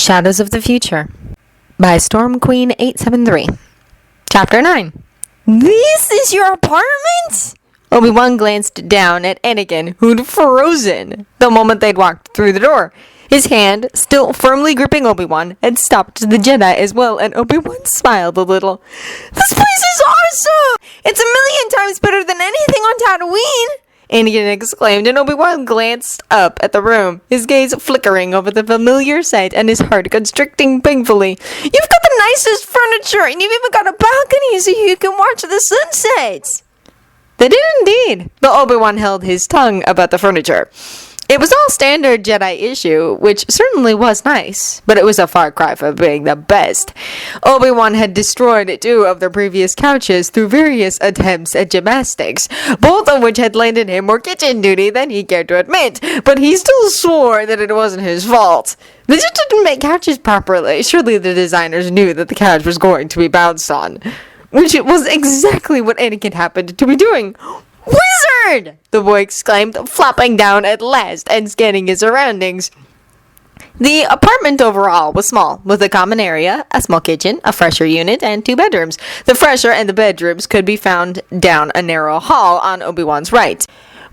Shadows of the Future by Storm Queen 873. Chapter 9. This is your apartment? Obi-Wan glanced down at Anakin, who'd frozen the moment they'd walked through the door. His hand, still firmly gripping Obi-Wan, had stopped the Jedi as well, and Obi-Wan smiled a little. This place is awesome! It's 1,000,000 times better than anything on Tatooine! Anakin exclaimed, and Obi-Wan glanced up at the room, his gaze flickering over the familiar sight and his heart constricting painfully. You've got the nicest furniture, and you've even got a balcony so you can watch the sunsets. They did indeed, but Obi-Wan held his tongue about the furniture. It was all standard Jedi issue, which certainly was nice, but it was a far cry from being the best. Obi-Wan had destroyed 2 of the previous couches through various attempts at gymnastics, both of which had landed him more kitchen duty than he cared to admit, but he still swore that it wasn't his fault. They just didn't make couches properly. Surely the designers knew that the couch was going to be bounced on, which was exactly what Anakin happened to be doing. Wizard! The boy exclaimed, flopping down at last and scanning his surroundings. The apartment overall was small, with a common area, a small kitchen, a fresher unit, and 2 bedrooms. The fresher and the bedrooms could be found down a narrow hall on Obi-Wan's right,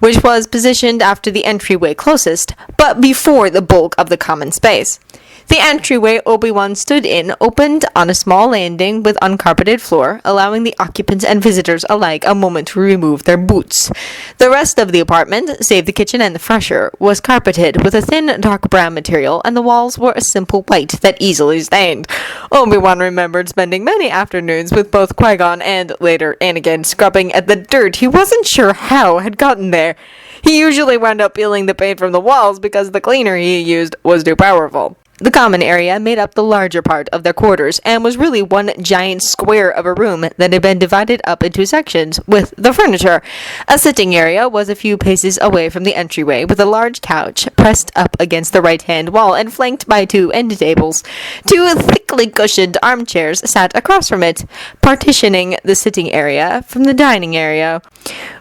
which was positioned after the entryway closest, but before the bulk of the common space. The entryway Obi-Wan stood in opened on a small landing with uncarpeted floor, allowing the occupants and visitors alike a moment to remove their boots. The rest of the apartment, save the kitchen and the fresher, was carpeted with a thin dark brown material, and the walls were a simple white that easily stained. Obi-Wan remembered spending many afternoons with both Qui-Gon and, later, Anakin scrubbing at the dirt he wasn't sure how had gotten there. He usually wound up peeling the paint from the walls because the cleaner he used was too powerful. The common area made up the larger part of their quarters and was really one giant square of a room that had been divided up into sections with the furniture. A sitting area was a few paces away from the entryway with a large couch pressed up against the right-hand wall and flanked by 2 end tables. 2 thickly cushioned armchairs sat across from it, partitioning the sitting area from the dining area,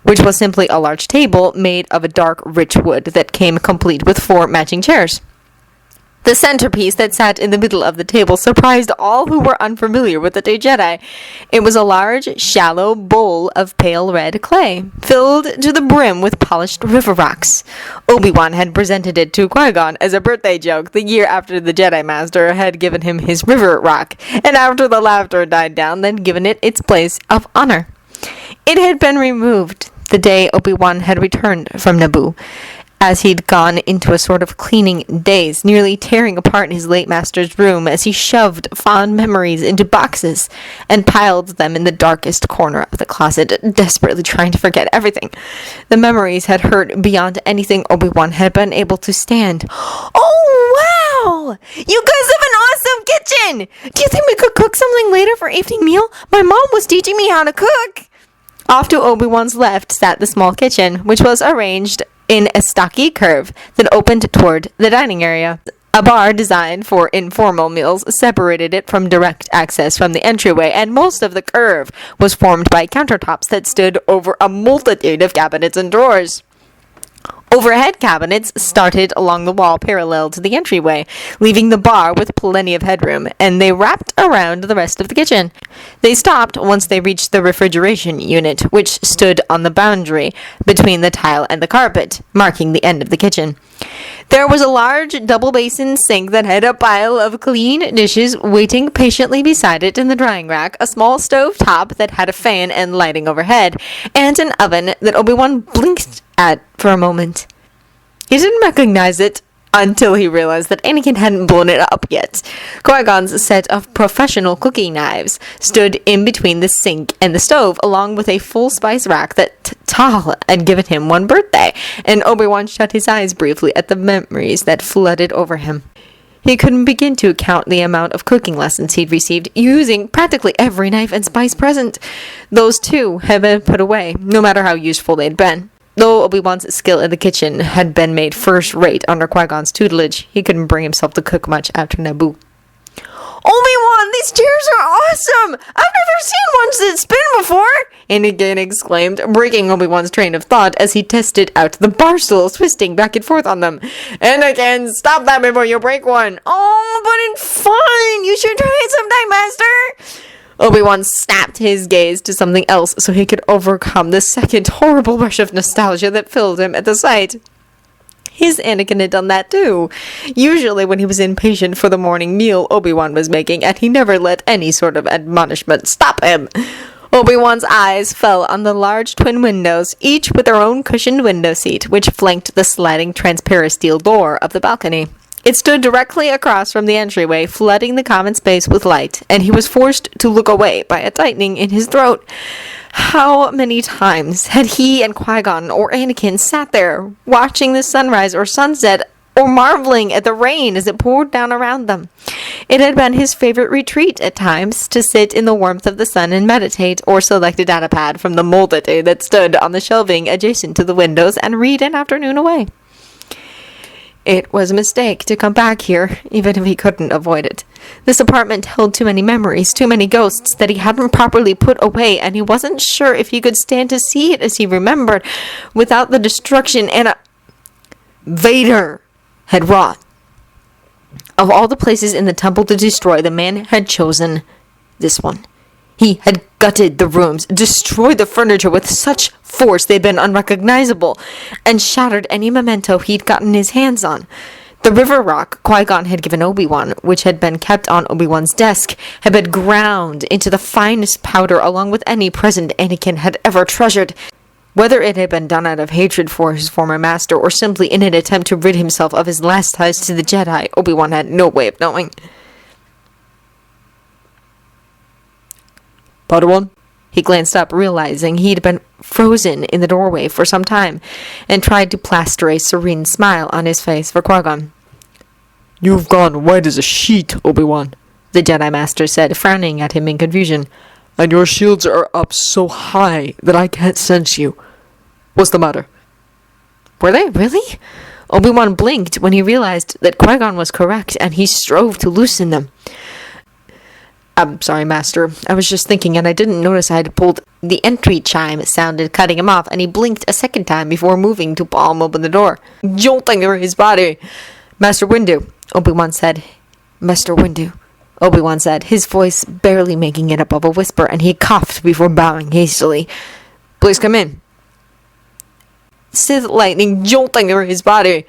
which was simply a large table made of a dark, rich wood that came complete with 4 matching chairs. The centerpiece that sat in the middle of the table surprised all who were unfamiliar with the 2 Jedi. It was a large, shallow bowl of pale red clay, filled to the brim with polished river rocks. Obi-Wan had presented it to Qui-Gon as a birthday joke the year after the Jedi Master had given him his river rock, and after the laughter died down, then given it its place of honor. It had been removed the day Obi-Wan had returned from Naboo, as he'd gone into a sort of cleaning daze, nearly tearing apart his late master's room as he shoved fond memories into boxes and piled them in the darkest corner of the closet, desperately trying to forget everything. The memories had hurt beyond anything Obi-Wan had been able to stand. Oh, wow! You guys have an awesome kitchen! Do you think we could cook something later for evening meal? My mom was teaching me how to cook! Off to Obi-Wan's left sat the small kitchen, which was arranged in a stocky curve that opened toward the dining area. A bar designed for informal meals separated it from direct access from the entryway, and most of the curve was formed by countertops that stood over a multitude of cabinets and drawers. Overhead cabinets started along the wall parallel to the entryway, leaving the bar with plenty of headroom, and they wrapped around the rest of the kitchen. They stopped once they reached the refrigeration unit, which stood on the boundary between the tile and the carpet, marking the end of the kitchen. There was a large double-basin sink that had a pile of clean dishes waiting patiently beside it in the drying rack, a small stove top that had a fan and lighting overhead, and an oven that Obi-Wan blinked at for a moment. He didn't recognize it until he realized that Anakin hadn't blown it up yet. Qui-Gon's set of professional cooking knives stood in between the sink and the stove, along with a full spice rack that Tal had given him one birthday, and Obi-Wan shut his eyes briefly at the memories that flooded over him. He couldn't begin to count the amount of cooking lessons he'd received, using practically every knife and spice present. Those, too, had been put away, no matter how useful they'd been. Though Obi-Wan's skill in the kitchen had been made first-rate under Qui-Gon's tutelage, he couldn't bring himself to cook much after Naboo. Obi-Wan, These chairs are awesome! I've never seen ones that spin before! Anakin exclaimed, breaking Obi-Wan's train of thought as he tested out the bar stools, twisting back and forth on them. Anakin, stop that before you break one! Oh, but it's fine! You should try it sometime, Master! Obi-Wan snapped his gaze to something else so he could overcome the second horrible rush of nostalgia that filled him at the sight. His Anakin had done that too. Usually when he was impatient for the morning meal Obi-Wan was making, and he never let any sort of admonishment stop him. Obi-Wan's eyes fell on the large twin windows, each with their own cushioned window seat, which flanked the sliding transparent steel door of the balcony. It stood directly across from the entryway, flooding the common space with light, and he was forced to look away by a tightening in his throat. How many times had he and Qui-Gon or Anakin sat there, watching the sunrise or sunset, or marveling at the rain as it poured down around them? It had been his favorite retreat at times, to sit in the warmth of the sun and meditate, or select a datapad from the multitude that stood on the shelving adjacent to the windows and read an afternoon away. It was a mistake to come back here, even if he couldn't avoid it. This apartment held too many memories, too many ghosts that he hadn't properly put away, and he wasn't sure if he could stand to see it as he remembered, without the destruction Vader had wrought. Of all the places in the temple to destroy, the man had chosen this one. He had gutted the rooms, destroyed the furniture with such force they'd been unrecognizable, and shattered any memento he'd gotten his hands on. The river rock Qui-Gon had given Obi-Wan, which had been kept on Obi-Wan's desk, had been ground into the finest powder along with any present Anakin had ever treasured. Whether it had been done out of hatred for his former master, or simply in an attempt to rid himself of his last ties to the Jedi, Obi-Wan had no way of knowing. Padawan? He glanced up, realizing he'd been frozen in the doorway for some time, and tried to plaster a serene smile on his face for Qui-Gon. You've gone white as a sheet, Obi-Wan, the Jedi Master said, frowning at him in confusion. And your shields are up so high that I can't sense you. What's the matter? Were they really? Obi-Wan blinked when he realized that Qui-Gon was correct, and he strove to loosen them. I'm sorry, Master. I was just thinking, and I didn't notice I had pulled the entry chime. It sounded, cutting him off, and he blinked a second time before moving to palm open the door, jolting through his body. Master Windu, Obi-Wan said. Master Windu, Obi-Wan said, his voice barely making it above a whisper, and he coughed before bowing hastily. Please come in. Sith lightning jolting through his body.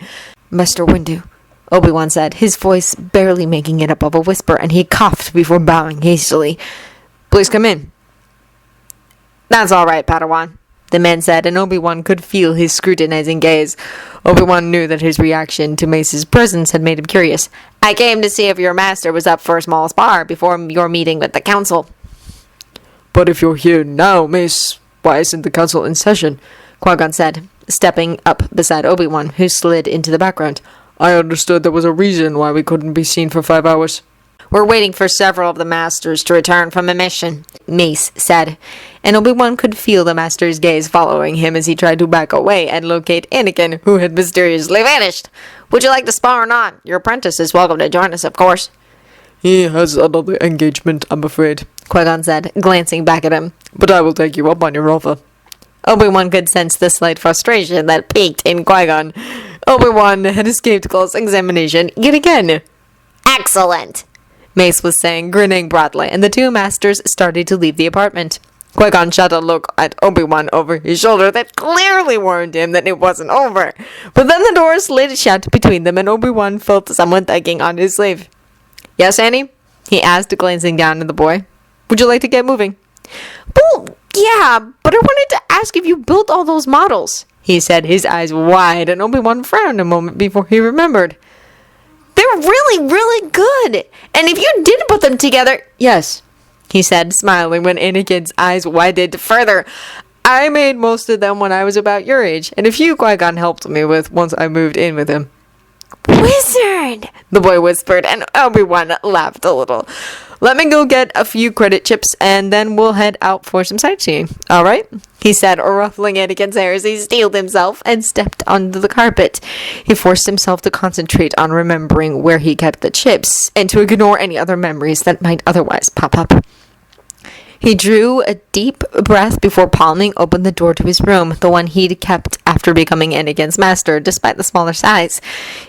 Master Windu, Obi-Wan said, his voice barely making it above a whisper, and he coughed before bowing hastily. Please come in. That's all right, Padawan, the man said, and Obi-Wan could feel his scrutinizing gaze. Obi-Wan knew that his reaction to Mace's presence had made him curious. I came to see if your master was up for a small spar before your meeting with the council. But if you're here now, Mace, why isn't the council in session? Qui-Gon said, stepping up beside Obi-Wan, who slid into the background. I understood there was a reason why we couldn't be seen for 5 hours. We're waiting for several of the masters to return from a mission, Mace said, and Obi-Wan could feel the master's gaze following him as he tried to back away and locate Anakin, who had mysteriously vanished. Would you like to spar or not? Your apprentice is welcome to join us, of course. He has another engagement, I'm afraid, Qui-Gon said, glancing back at him. But I will take you up on your offer. Obi-Wan could sense the slight frustration that peaked in Qui-Gon. Obi-Wan had escaped close examination yet again. Excellent, Mace was saying, grinning broadly, and the two masters started to leave the apartment. Qui-Gon shot a look at Obi-Wan over his shoulder that clearly warned him that it wasn't over. But then the door slid shut between them, and Obi-Wan felt someone tugging on his sleeve. Yes, Annie? He asked, glancing down at the boy. Would you like to get moving? Well, yeah, but I wanted to ask if you built all those models, he said, his eyes wide, and Obi-Wan frowned a moment before he remembered. They're really, really good, and if you did put them together... Yes, he said, smiling when Anakin's eyes widened further. I made most of them when I was about your age, and a few Qui-Gon helped me with once I moved in with him. Wizard, the boy whispered, and Obi-Wan laughed a little. Let me go get a few credit chips, and then we'll head out for some sightseeing. All right? He said, ruffling Anakin's hair as he steeled himself and stepped onto the carpet. He forced himself to concentrate on remembering where he kept the chips, and to ignore any other memories that might otherwise pop up. He drew a deep breath before palming open the door to his room, the one he'd kept after becoming Anakin's master, despite the smaller size.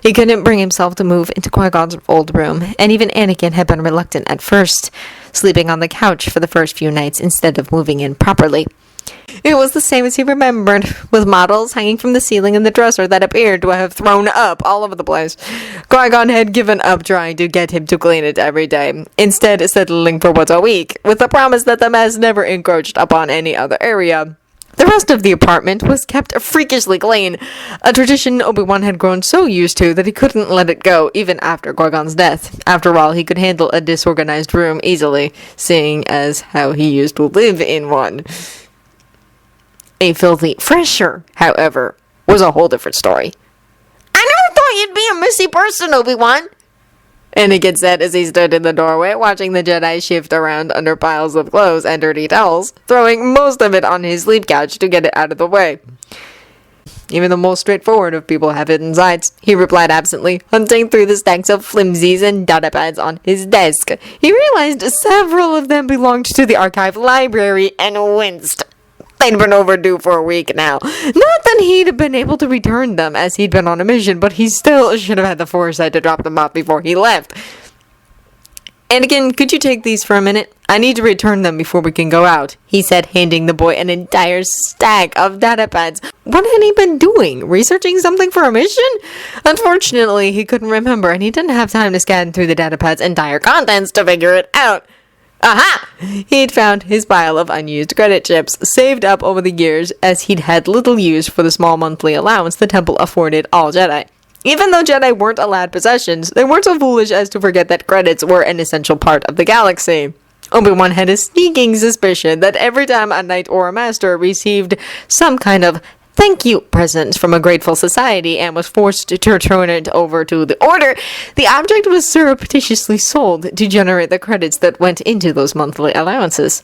He couldn't bring himself to move into Qui-Gon's old room, and even Anakin had been reluctant at first, sleeping on the couch for the first few nights instead of moving in properly. It was the same as he remembered, with models hanging from the ceiling in the dresser that appeared to have thrown up all over the place. Qui-Gon had given up trying to get him to clean it every day, instead settling for once a week, with the promise that the mess never encroached upon any other area. The rest of the apartment was kept freakishly clean, a tradition Obi-Wan had grown so used to that he couldn't let it go even after Qui-Gon's death. After all, he could handle a disorganized room easily, seeing as how he used to live in one. A filthy fresher, however, was a whole different story. I never thought you'd be a messy person, Obi-Wan, Anakin said as he stood in the doorway, watching the Jedi shift around under piles of clothes and dirty towels, throwing most of it on his sleep couch to get it out of the way. Even the most straightforward of people have hidden sides, he replied absently, hunting through the stacks of flimsies and datapads on his desk. He realized several of them belonged to the archive library and winced. They'd been overdue for a week now. Not that he'd been able to return them, as he'd been on a mission, but he still should have had the foresight to drop them off before he left. Anakin, could you take these for a minute? I need to return them before we can go out, he said, handing the boy an entire stack of datapads. What had he been doing? Researching something for a mission? Unfortunately, he couldn't remember, and he didn't have time to scan through the datapad's entire contents to figure it out. Aha! He'd found his pile of unused credit chips, saved up over the years as he'd had little use for the small monthly allowance the temple afforded all Jedi. Even though Jedi weren't allowed possessions, they weren't so foolish as to forget that credits were an essential part of the galaxy. Obi-Wan had a sneaking suspicion that every time a knight or a master received some kind of thank you present from a grateful society and was forced to turn it over to the Order, the object was surreptitiously sold to generate the credits that went into those monthly allowances.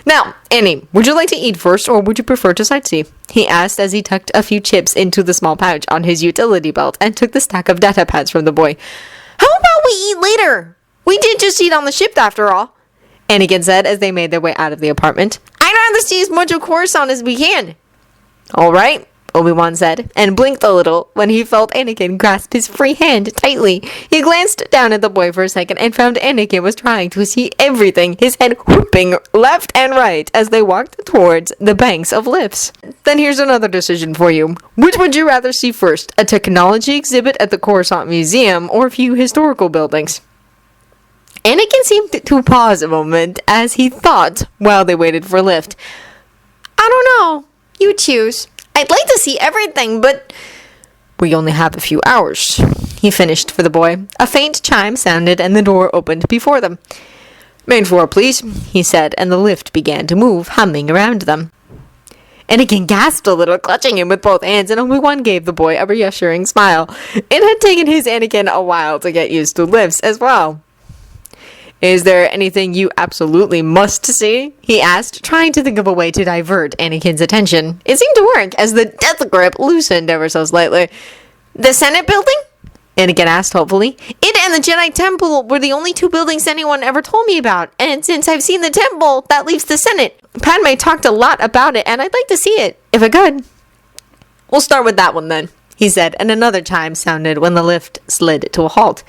Now, Annie, would you like to eat first, or would you prefer to sightsee? He asked as he tucked a few chips into the small pouch on his utility belt and took the stack of datapads from the boy. How about we eat later? We did just eat on the ship after all, Anakin said as they made their way out of the apartment. I'd rather see as much of Coruscant as we can. All right, Obi-Wan said, and blinked a little when he felt Anakin grasp his free hand tightly. He glanced down at the boy for a second and found Anakin was trying to see everything, his head whooping left and right as they walked towards the banks of lifts. Then here's another decision for you. Which would you rather see first, a technology exhibit at the Coruscant Museum or a few historical buildings? Anakin seemed to pause a moment as he thought while they waited for a lift. I don't know. You choose. I'd like to see everything, but we only have a few hours, he finished for the boy. A faint chime sounded and the door opened before them. Main floor, please, he said, and the lift began to move, humming around them. Anakin gasped a little, clutching him with both hands, and Obi-Wan gave the boy a reassuring smile. It had taken his Anakin a while to get used to lifts as well. Is there anything you absolutely must see? He asked, trying to think of a way to divert Anakin's attention. It seemed to work, as the death grip loosened ever so slightly. The Senate building? Anakin asked hopefully. It and the Jedi Temple were the only two buildings anyone ever told me about, and since I've seen the temple, that leaves the Senate. Padme talked a lot about it, and I'd like to see it, if I could. We'll start with that one then, he said, and another chime sounded when the lift slid to a halt.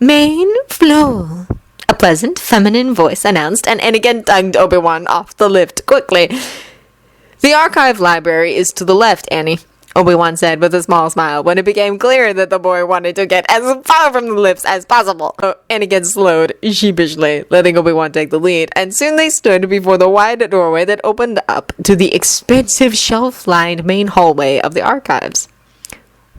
Main floor, a pleasant, feminine voice announced, and Anakin tugged Obi-Wan off the lift quickly. The archive library is to the left, Annie, Obi-Wan said with a small smile when it became clear that the boy wanted to get as far from the lifts as possible. Anakin slowed sheepishly, letting Obi-Wan take the lead, and soon they stood before the wide doorway that opened up to the expansive shelf-lined main hallway of the archives.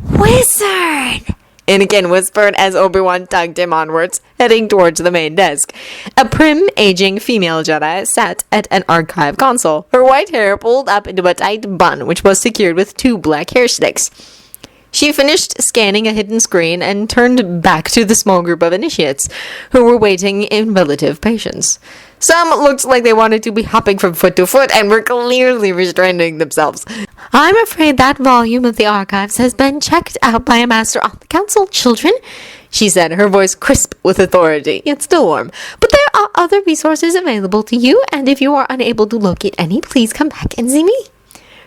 Wizard! Anakin whispered as Obi-Wan tugged him onwards, heading towards the main desk. A prim, aging female Jedi sat at an archive console, her white hair pulled up into a tight bun which was secured with two black hair sticks. She finished scanning a hidden screen and turned back to the small group of initiates, who were waiting in relative patience. Some looked like they wanted to be hopping from foot to foot and were clearly restraining themselves. I'm afraid that volume of the archives has been checked out by a master on the council, children, she said, her voice crisp with authority, yet still warm. But there are other resources available to you, and if you are unable to locate any, please come back and see me.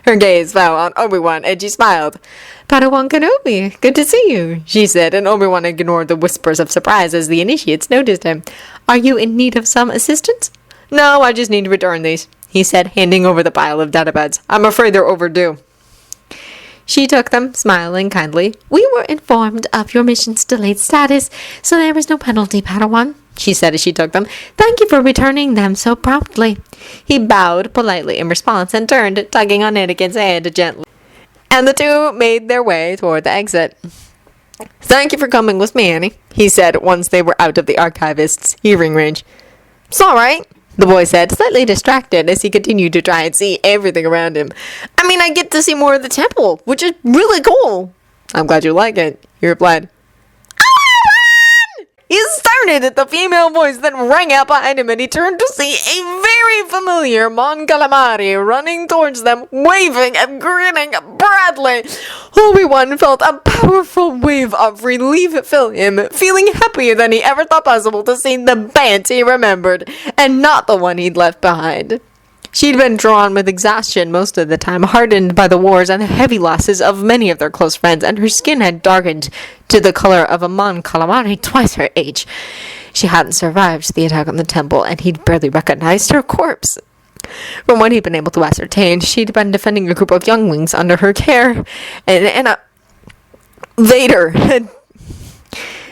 Her gaze fell on Obi-Wan, and she smiled. Padawan Kenobi, good to see you, she said, and Obi-Wan ignored the whispers of surprise as the initiates noticed him. Are you in need of some assistance? No, I just need to return these, he said, handing over the pile of datapads. I'm afraid they're overdue. She took them, smiling kindly. We were informed of your mission's delayed status, so there is no penalty, Padawan, she said as she took them. Thank you for returning them so promptly. He bowed politely in response and turned, tugging on Anakin's hand gently. And the two made their way toward the exit. Thank you for coming with me, Annie, he said once they were out of the archivist's hearing range. It's all right, the boy said, slightly distracted as he continued to try and see everything around him. I mean, I get to see more of the temple, which is really cool. I'm glad you like it, he replied. He started at the female voice that rang out behind him, and he turned to see a very familiar Mon Calamari running towards them, waving and grinning broadly. Obi-Wan felt a powerful wave of relief fill him, feeling happier than he ever thought possible to see the Bant he remembered, and not the one he'd left behind. She'd been drawn with exhaustion most of the time, hardened by the wars and the heavy losses of many of their close friends, and her skin had darkened to the color of a Mon Calamari twice her age. She hadn't survived the attack on the temple, and he'd barely recognized her corpse. From what he'd been able to ascertain, she'd been defending a group of younglings under her care, and Vader had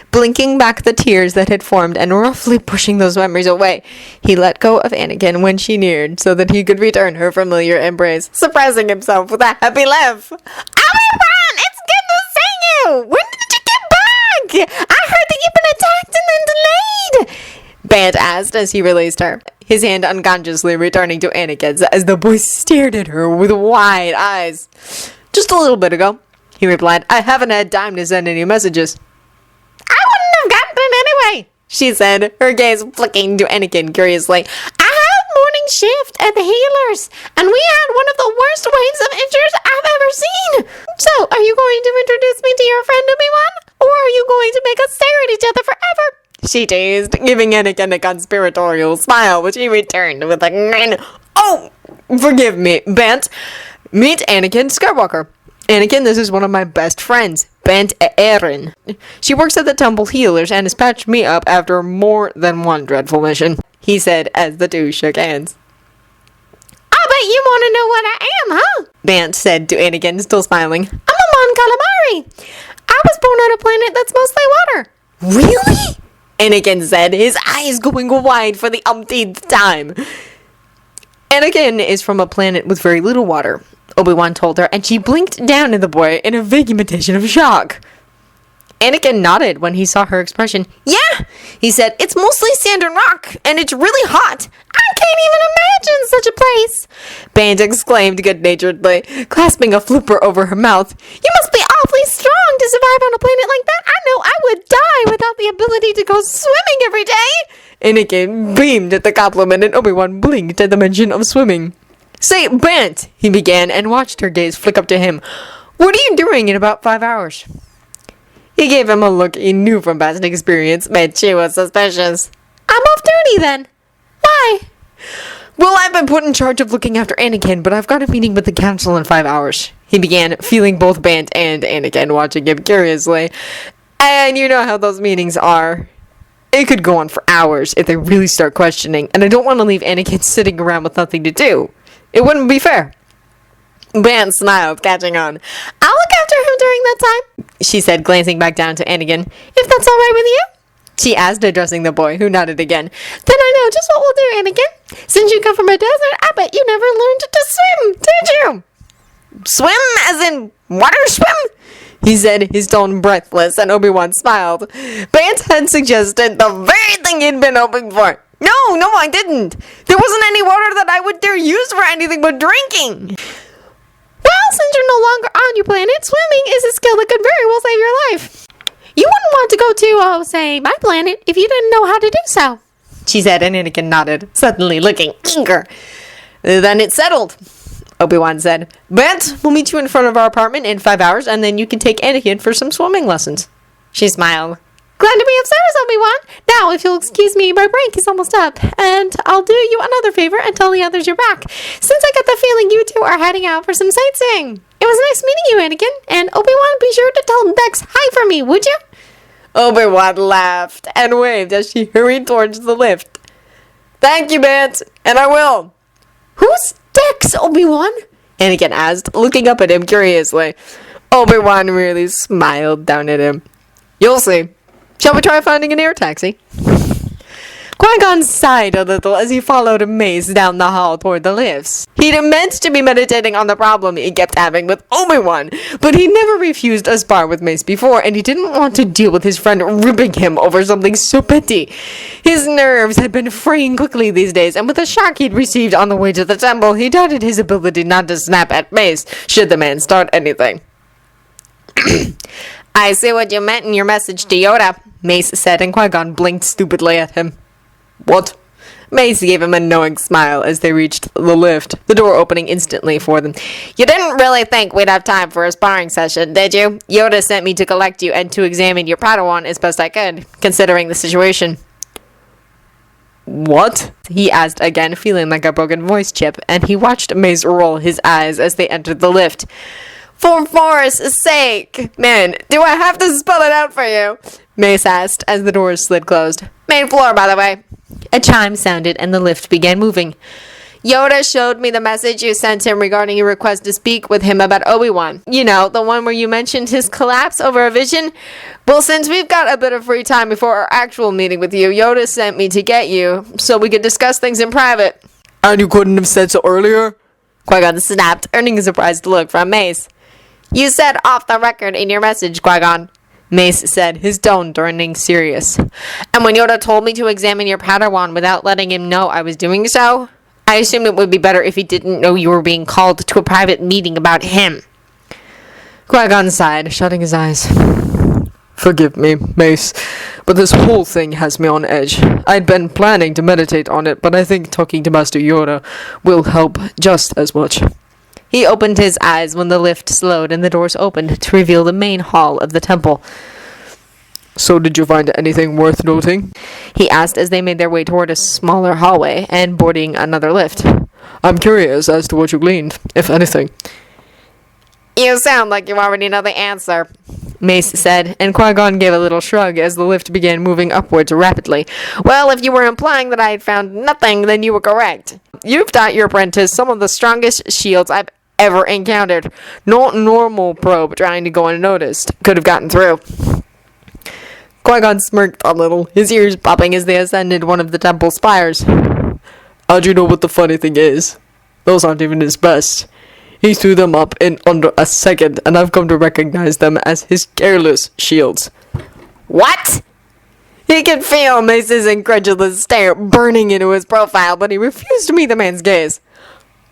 blinking back the tears that had formed and roughly pushing those memories away. He let go of Anakin when she neared so that he could return her familiar embrace, surprising himself with a happy laugh. Obi-Wan, it's good to see you! When did you get back? I heard that you've been attacked and then delayed! Bant asked as he released her, his hand unconsciously returning to Anakin's as the boy stared at her with wide eyes. Just a little bit ago, he replied. I haven't had time to send any messages. I wouldn't have gotten it anyway, she said, her gaze flicking to Anakin curiously. I had morning shift at the healers, and we had one of the worst waves of injuries I've ever seen. So, are you going to introduce me to your friend Obi-Wan? Or are you going to make us stare at each other forever? She teased, giving Anakin a conspiratorial smile, which he returned with a grin. Oh, forgive me, Bant. Meet Anakin Skywalker. Anakin, this is one of my best friends, Bant Erin. She works at the Temple Healers and has patched me up after more than one dreadful mission, he said as the two shook hands. I bet you want to know what I am, huh? Bant said to Anakin, still smiling. I'm a Mon Calamari. I was born on a planet that's mostly water. Really? Anakin said, his eyes going wide for the umpteenth time. Anakin is from a planet with very little water, Obi-Wan told her, and she blinked down at the boy in a vague imitation of shock. Anakin nodded when he saw her expression. Yeah, he said, it's mostly sand and rock, and it's really hot. I can't even imagine such a place. Bant exclaimed good-naturedly, clasping a flipper over her mouth. You must be awfully strong to survive on a planet like that. I know I would die without the ability to go swimming every day. Anakin beamed at the compliment, and Obi-Wan blinked at the mention of swimming. Say, Bant, he began, and watched her gaze flick up to him. What are you doing in about 5 hours? He gave him a look he knew from past experience, but she was suspicious. I'm off duty then. Why? Well, I've been put in charge of looking after Anakin, but I've got a meeting with the council in 5 hours. He began, feeling both Bant and Anakin watching him curiously. And you know how those meetings are. It could go on for hours if they really start questioning, and I don't want to leave Anakin sitting around with nothing to do. It wouldn't be fair. Bant smiled, catching on. I'll look after him during that time, she said, glancing back down to Anakin. If that's all right with you? She asked, addressing the boy, who nodded again. Then I know just what we'll do, Anakin. Since you come from a desert, I bet you never learned to swim, did you? Swim as in water swim? He said, his tone breathless, and Obi-Wan smiled. Bant had suggested the very thing he'd been hoping for. No, I didn't. There wasn't any water that I would dare use for anything but drinking. Well, Well, since you're no longer on your planet, swimming is a skill that could very well save your life. You wouldn't want to go to, say, my planet if you didn't know how to do so, she said, and Anakin nodded, suddenly looking eager. Then it's settled, Obi-Wan said. But we'll meet you in front of our apartment in 5 hours, and then you can take Anakin for some swimming lessons. She smiled. Glad to be of service, Obi-Wan. Now, if you'll excuse me, my break is almost up, and I'll do you another favor and tell the others you're back, since I got the feeling you two are heading out for some sightseeing. It was nice meeting you, Anakin, and Obi-Wan, be sure to tell Dex hi for me, would you? Obi-Wan laughed and waved as she hurried towards the lift. Thank you, Bant, and I will. Who's Dex, Obi-Wan? Anakin asked, looking up at him curiously. Obi-Wan really smiled down at him. You'll see. Shall we try finding an air taxi? Qui-Gon sighed a little as he followed Mace down the hall toward the lifts. He'd meant to be meditating on the problem he kept having with Obi-Wan, but he never refused a spar with Mace before, and he didn't want to deal with his friend ribbing him over something so petty. His nerves had been fraying quickly these days, and with the shock he'd received on the way to the temple, he doubted his ability not to snap at Mace should the man start anything. I see what you meant in your message to Yoda, Mace said, and Qui-Gon blinked stupidly at him. What? Mace gave him a knowing smile as they reached the lift, the door opening instantly for them. You didn't really think we'd have time for a sparring session, did you? Yoda sent me to collect you and to examine your Padawan as best I could, considering the situation. What? He asked again, feeling like a broken voice chip, and he watched Mace roll his eyes as they entered the lift. For Forrest's sake! Man, do I have to spell it out for you? Mace asked as the doors slid closed. Main floor, by the way. A chime sounded and the lift began moving. Yoda showed me the message you sent him regarding your request to speak with him about Obi-Wan. You know, the one where you mentioned his collapse over a vision? Well, since we've got a bit of free time before our actual meeting with you, Yoda sent me to get you so we could discuss things in private. And you couldn't have said so earlier? Qui-Gon snapped, earning a surprised look from Mace. You said off the record in your message, Qui-Gon, Mace said, his tone turning serious. And when Yoda told me to examine your Padawan without letting him know I was doing so, I assumed it would be better if he didn't know you were being called to a private meeting about him. Qui-Gon sighed, shutting his eyes. Forgive me, Mace, but this whole thing has me on edge. I'd been planning to meditate on it, but I think talking to Master Yoda will help just as much. He opened his eyes when the lift slowed and the doors opened to reveal the main hall of the temple. So did you find anything worth noting? He asked as they made their way toward a smaller hallway and boarding another lift. I'm curious as to what you gleaned, if anything. You sound like you already know the answer, Mace said, and Qui-Gon gave a little shrug as the lift began moving upwards rapidly. Well, if you were implying that I had found nothing, then you were correct. You've taught your apprentice some of the strongest shields I've ever encountered. No normal probe trying to go unnoticed could have gotten through. Qui-Gon smirked a little, his ears popping as they ascended one of the temple spires. How'd you know what the funny thing is? Those aren't even his best. He threw them up in under a second, and I've come to recognize them as his careless shields. What? He could feel Mace's incredulous stare burning into his profile, but he refused to meet the man's gaze.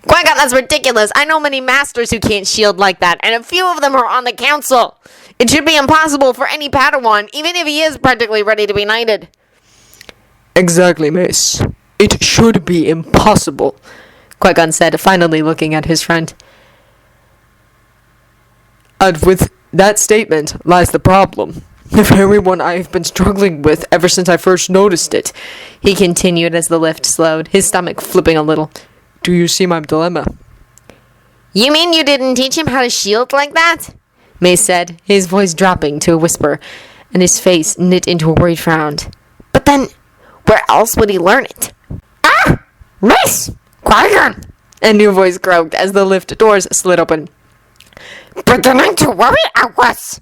Qui-Gon, that's ridiculous. I know many masters who can't shield like that, and a few of them are on the council. It should be impossible for any Padawan, even if he is practically ready to be knighted. Exactly, Mace. It should be impossible, Qui-Gon said, finally looking at his friend. And with that statement lies the problem. The very one I've been struggling with ever since I first noticed it. He continued as the lift slowed, his stomach flipping a little. Do you see my dilemma? You mean you didn't teach him how to shield like that? Mace said, his voice dropping to a whisper, and his face knit into a worried frown. But then, where else would he learn it? Ah! Mace! Qui-Gon! A new voice croaked as the lift doors slid open. Beginning to worry I was.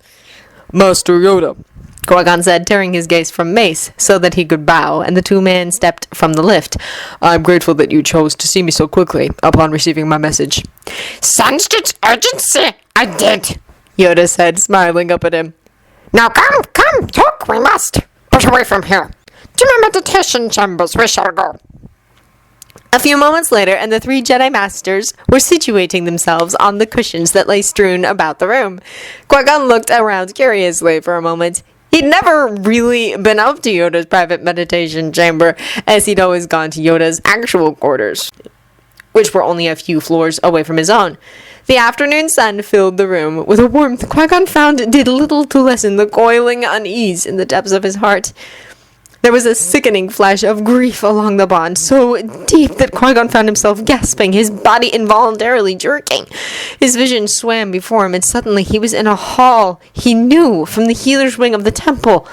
Master Yoda, Qui-Gon said, turning his gaze from Mace so that he could bow, and the two men stepped from the lift. I'm grateful that you chose to see me so quickly upon receiving my message. Sensed its urgency, I did, Yoda said, smiling up at him. Now come, talk we must, but away from here. To my meditation chambers we shall go. A few moments later, and the three Jedi Masters were situating themselves on the cushions that lay strewn about the room. Qui-Gon looked around curiously for a moment. He'd never really been up to Yoda's private meditation chamber, as he'd always gone to Yoda's actual quarters, which were only a few floors away from his own. The afternoon sun filled the room with a warmth Qui-Gon found did little to lessen the coiling unease in the depths of his heart. There was a sickening flash of grief along the bond, so deep that Qui-Gon found himself gasping, his body involuntarily jerking. His vision swam before him, and suddenly he was in a hall he knew from the healer's wing of the temple.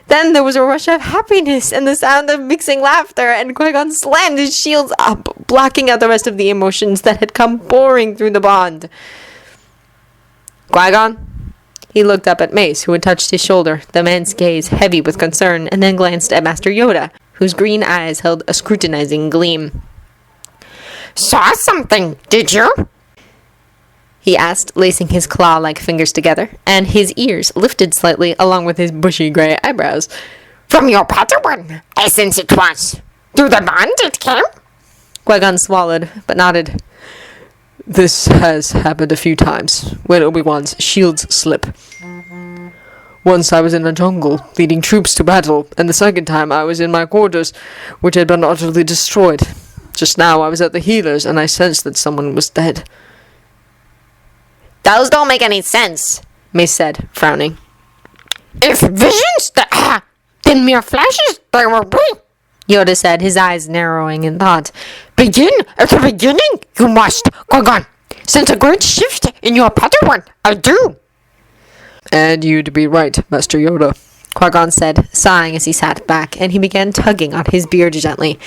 Then there was a rush of happiness and the sound of mixing laughter, and Qui-Gon slammed his shields up, blocking out the rest of the emotions that had come pouring through the bond. Qui-Gon? He looked up at Mace, who had touched his shoulder, the man's gaze heavy with concern, and then glanced at Master Yoda, whose green eyes held a scrutinizing gleam. Saw something, did you? He asked, lacing his claw-like fingers together, and his ears lifted slightly along with his bushy gray eyebrows. From your Padawan, since it was. Through the bond it came? Qui-Gon swallowed, but nodded. This has happened a few times, when Obi-Wan's shields slip. Once I was in a jungle, leading troops to battle, and the second time I was in my quarters, which had been utterly destroyed. Just now I was at the healer's, and I sensed that someone was dead. Those don't make any sense, Mace said, frowning. If visions, then mere flashes they will be. Yoda said, his eyes narrowing in thought. Begin at the beginning, you must, Qui-Gon. Sense a great shift in your Padawan, I do. And you'd be right, Master Yoda, Qui-Gon said, sighing as he sat back, and he began tugging on his beard gently.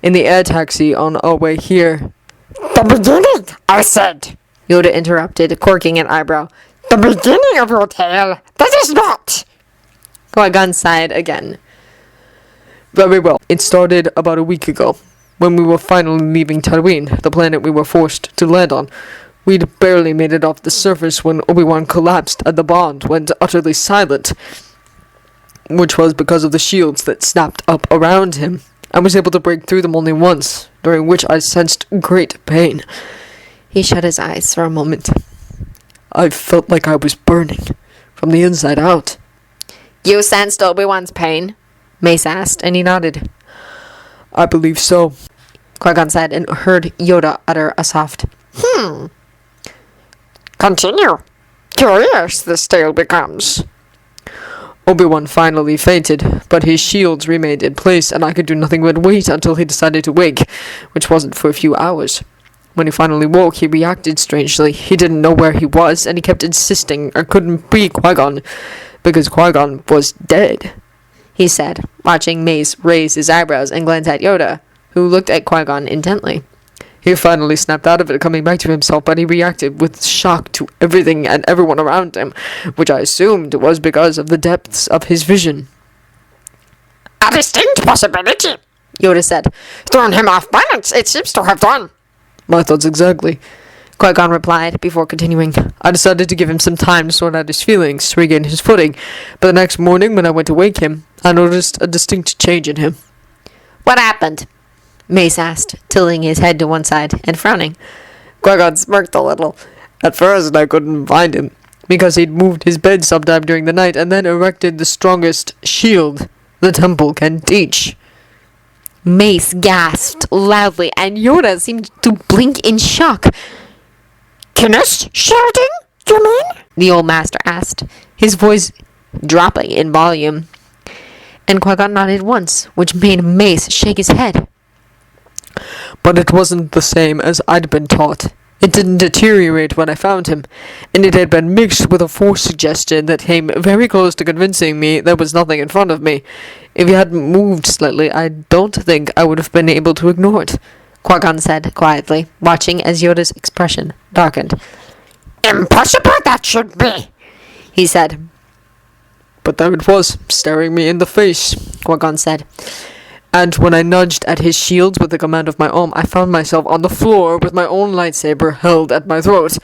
In the air taxi on our way here. The beginning, I said, Yoda interrupted, corking an eyebrow. The beginning of your tale, that is not. Qui-Gon sighed again. Very well. It started about a week ago, when we were finally leaving Tatooine, the planet we were forced to land on. We'd barely made it off the surface when Obi-Wan collapsed and the bond went utterly silent, which was because of the shields that snapped up around him. I was able to break through them only once, during which I sensed great pain. He shut his eyes for a moment. I felt like I was burning, from the inside out. You sensed Obi-Wan's pain? Mace asked, and he nodded. I believe so, Qui-Gon said, and heard Yoda utter a soft, Continue. Curious this tale becomes. Obi-Wan finally fainted, but his shields remained in place, and I could do nothing but wait until he decided to wake, which wasn't for a few hours. When he finally woke, he reacted strangely. He didn't know where he was, and he kept insisting I couldn't be Qui-Gon, because Qui-Gon was dead. He said, watching Mace raise his eyebrows and glance at Yoda, who looked at Qui-Gon intently. He finally snapped out of it, coming back to himself, but he reacted with shock to everything and everyone around him, which I assumed was because of the depths of his vision. A distinct possibility, Yoda said. Thrown him off balance, it seems to have done. My thoughts exactly, Qui-Gon replied, before continuing. I decided to give him some time to sort out his feelings, to regain his footing, but the next morning when I went to wake him, I noticed a distinct change in him. What happened? Mace asked, tilting his head to one side and frowning. Qui-Gon smirked a little. At first I couldn't find him, because he'd moved his bed sometime during the night and then erected the strongest shield the temple can teach. Mace gasped loudly, and Yoda seemed to blink in shock. Kinnis shielding, you mean? The old master asked, his voice dropping in volume. And Qui-Gon nodded once, which made Mace shake his head. But it wasn't the same as I'd been taught. It didn't deteriorate when I found him, and it had been mixed with a force suggestion that came very close to convincing me there was nothing in front of me. If he hadn't moved slightly, I don't think I would have been able to ignore it, Qui-Gon said quietly, watching as Yoda's expression darkened. Impossible that should be, he said. But there it was, staring me in the face, Qui-Gon said. And when I nudged at his shields with the command of my arm, I found myself on the floor with my own lightsaber held at my throat.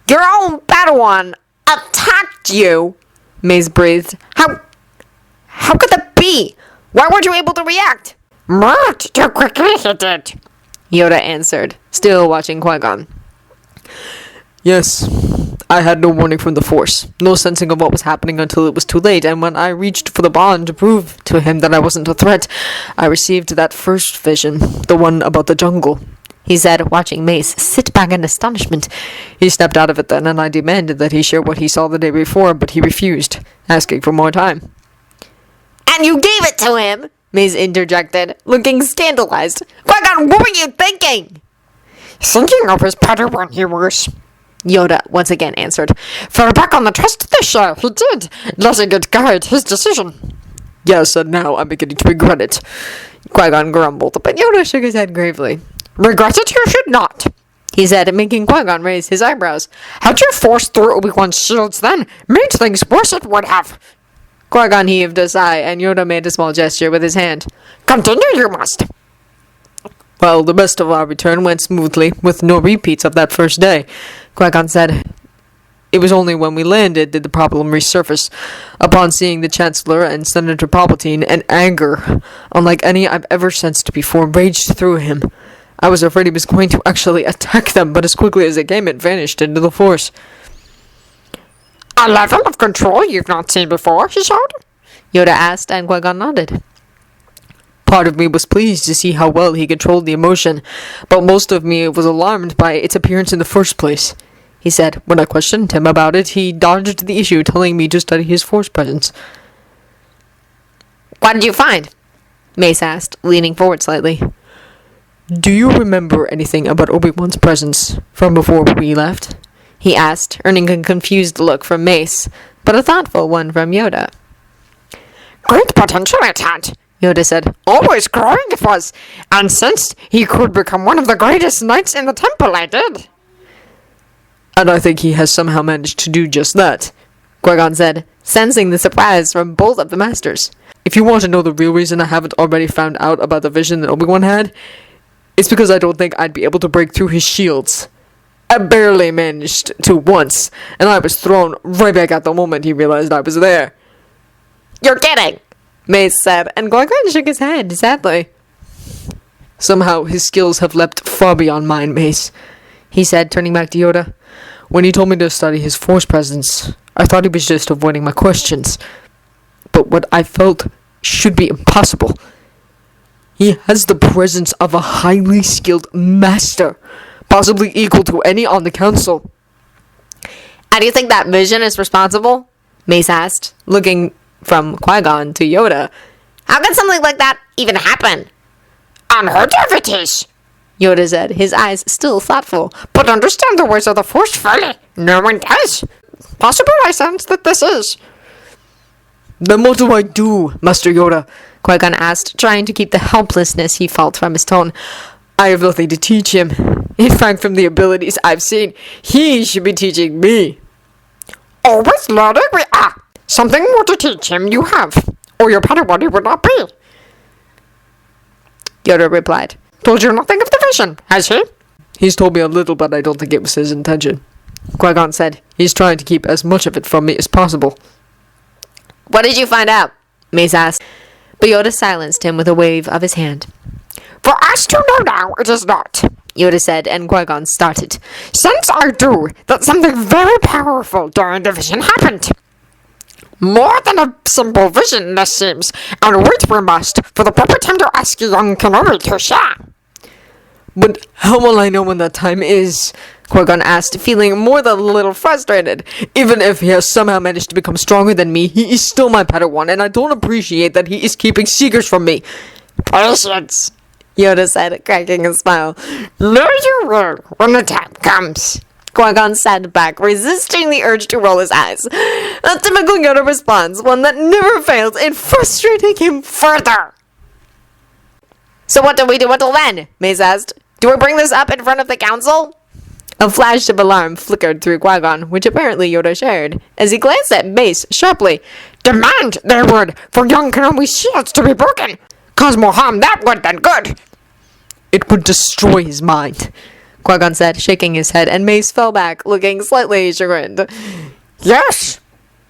Your own Padawan attacked you, Mace breathed. How could that be? Why weren't you able to react? Moved too quickly he did. Yoda answered, still watching Qui-Gon. Yes, I had no warning from the Force, no sensing of what was happening until it was too late, and when I reached for the bond to prove to him that I wasn't a threat, I received that first vision, the one about the jungle. He said, watching Mace sit back in astonishment. He snapped out of it then, and I demanded that he share what he saw the day before, but he refused, asking for more time. And you gave it to him, Mace interjected, looking scandalized. Qui-Gon, what were you thinking? Thinking of his Padawan, he was. Yoda once again answered. Fell back on the trust they share, he did, letting it guide his decision. Yes, and now I'm beginning to regret it. Qui-Gon grumbled, but Yoda shook his head gravely. Regret it you should not, he said, making Qui-Gon raise his eyebrows. Had you forced through Obi-Wan's shields then, made things worse it would have. Qui-Gon heaved a sigh, and Yoda made a small gesture with his hand. Continue you must. Well, the rest of our return went smoothly, with no repeats of that first day, Qui-Gon said. It was only when we landed did the problem resurface. Upon seeing the Chancellor and Senator Palpatine, an anger, unlike any I've ever sensed before, raged through him. I was afraid he was going to actually attack them, but as quickly as it came, it vanished into the Force. A level of control you've not seen before, he showed? Yoda asked, and Qui-Gon nodded. Part of me was pleased to see how well he controlled the emotion, but most of me was alarmed by its appearance in the first place. He said, when I questioned him about it, he dodged the issue, telling me to study his Force presence. What did you find? Mace asked, leaning forward slightly. Do you remember anything about Obi-Wan's presence from before we left? He asked, earning a confused look from Mace, but a thoughtful one from Yoda. Great potential it had, Yoda said. Always growing it was, and sensed he could become one of the greatest knights in the temple, I did. And I think he has somehow managed to do just that, Qui-Gon said, sensing the surprise from both of the masters. If you want to know the real reason I haven't already found out about the vision that Obi-Wan had, it's because I don't think I'd be able to break through his shields. I barely managed to once, and I was thrown right back at the moment he realized I was there. You're kidding, Mace said, and Qui-Gon shook his head, sadly. Somehow his skills have leapt far beyond mine, Mace, he said, turning back to Yoda. When he told me to study his Force presence, I thought he was just avoiding my questions. But what I felt should be impossible. He has the presence of a highly skilled master, possibly equal to any on the council. How do you think that vision is responsible? Mace asked, looking from Qui-Gon to Yoda. How can something like that even happen? Unheard of it is, Yoda said, his eyes still thoughtful. But understand the ways of the Force fully. No one does. Possible I sense that this is. Then what do I do, Master Yoda? Qui-Gon asked, trying to keep the helplessness he felt from his tone. I have nothing to teach him. In fact, from the abilities I've seen, he should be teaching me. Always learning we are. Something more to teach him you have, or your Padawan he would not be. Yoda replied. Told you nothing of the vision, has he? He's told me a little, but I don't think it was his intention. Qui-Gon said, he's trying to keep as much of it from me as possible. What did you find out? Mace asked, but Yoda silenced him with a wave of his hand. For us to know now, it is not, Yoda said, and Qui-Gon started. Since I do, that something very powerful during the vision happened. More than a simple vision, this seems, and wait we must for the proper time to ask young Kenobi to share. But how will I know when that time is? Qui-Gon asked, feeling more than a little frustrated. Even if he has somehow managed to become stronger than me, he is still my Padawan, and I don't appreciate that he is keeping secrets from me. Patience, Yoda said, cracking a smile. No, you will, when the time comes. Qui-Gon sat back, resisting the urge to roll his eyes. A typical Yoda response, one that never fails in frustrating him further. So what do we do until then? Mace asked. Do we bring this up in front of the council? A flash of alarm flickered through Qui-Gon, which apparently Yoda shared, as he glanced at Mace sharply. Demand, they would, for young Kenobi's shields to be broken. Cause more harm that would than good. It would destroy his mind, Qui-Gon said, shaking his head, and Mace fell back, looking slightly chagrined. Yes,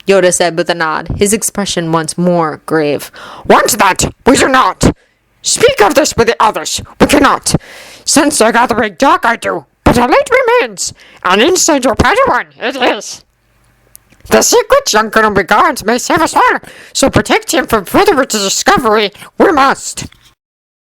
Yoda said with a nod, his expression once more grave. Want that, we do not. Speak of this with the others. We cannot. Since the gathering dark I do, but a light remains, and inside your Padawan it is. The secret young Kenobi guards may save us all, so protect him from further discovery we must.